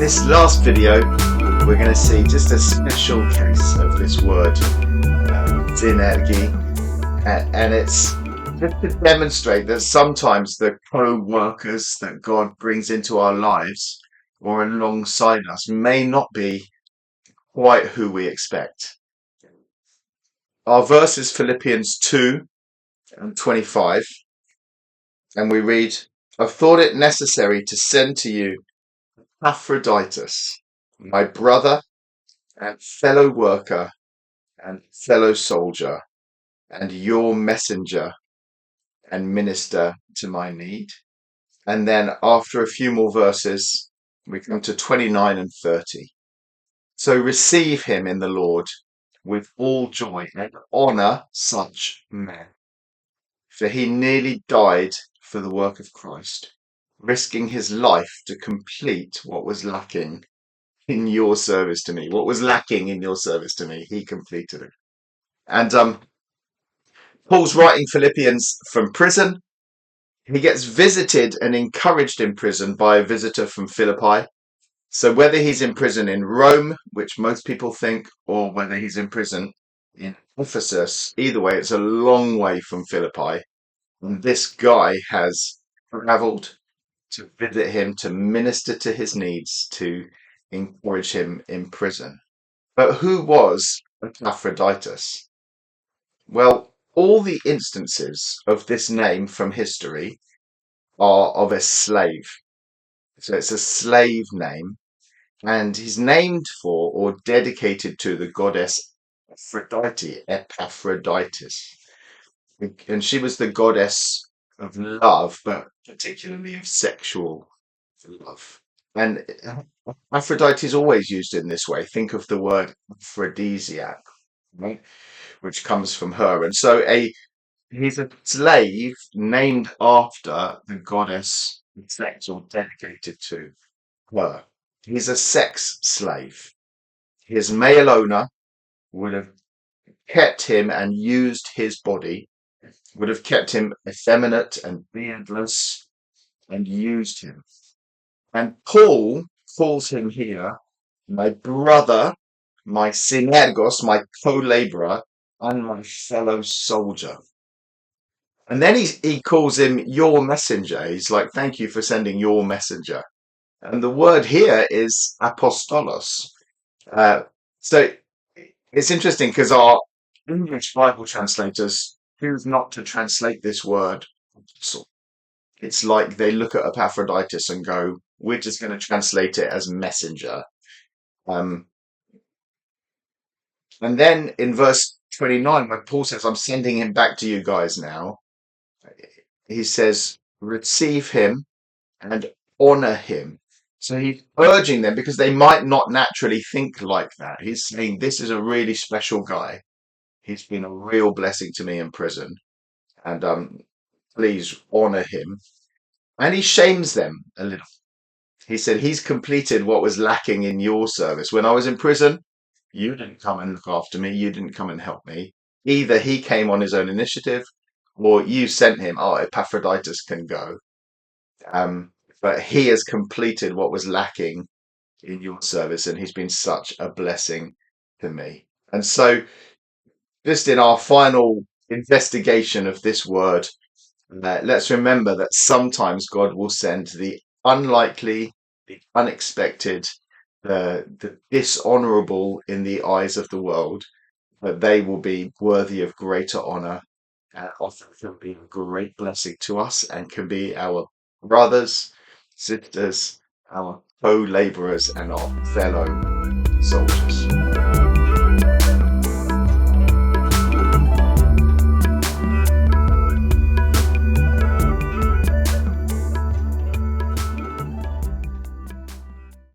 this last video, we're going to see just a special case of this word, Synergia, and it's just to demonstrate that sometimes the co-workers that God brings into our lives or alongside us may not be quite who we expect. Our verse is Philippians 2:25, and we read, "I've thought it necessary to send to you Epaphroditus, my brother and fellow worker and fellow soldier, and your messenger and minister to my need." And then after a few more verses, we come to 29 and 30. "So receive him in the Lord with all joy and honor such men, for he nearly died for the work of Christ, risking his life to complete what was lacking in your service to me." What was lacking in your service to me, he completed it. And Paul's writing Philippians from prison. He gets visited and encouraged in prison by a visitor from Philippi. So whether he's in prison in Rome, which most people think, or whether he's in prison in Ephesus, either way, it's a long way from Philippi. And this guy has traveled to visit him, to minister to his needs, to encourage him in prison. But who was Epaphroditus? Well, all the instances of this name from history are of a slave. So it's a slave name, and he's named for or dedicated to the goddess Aphrodite, Epaphroditus. And she was the goddess of love, but particularly of sexual love. And Aphrodite is always used in this way. Think of the word aphrodisiac, right? Which comes from her. And so he's a slave named after the goddess of sex, or dedicated to her. He's a sex slave. His male owner would have kept him and used his body, would have kept him effeminate and beardless and used him. And Paul calls him here my brother, my synergos, my co-laborer, and my fellow soldier. And then he calls him your messenger. He's like, thank you for sending your messenger. And the word here is apostolos. So it's interesting because our English Bible translators choose not to translate this word apostle. It's like they look at Epaphroditus and go, we're just going to translate it as messenger. And then in verse 29, when Paul says, I'm sending him back to you guys now, he says, receive him and honor him. So he's urging them, because they might not naturally think like that. He's saying, this is a really special guy. He's been a real blessing to me in prison. And please honor him. And he shames them a little. He said, he's completed what was lacking in your service. When I was in prison, you didn't come and look after me. You didn't come and help me. Either he came on his own initiative, or you sent him. Oh, Epaphroditus can go. But he has completed what was lacking in your service, and he's been such a blessing to me. And so, just in our final investigation of this word, let's remember that sometimes God will send the unlikely, the unexpected, the dishonorable in the eyes of the world, that they will be worthy of greater honor, and often can be a great blessing to us, and can be our brothers, sisters, our co-laborers, and our fellow soldiers.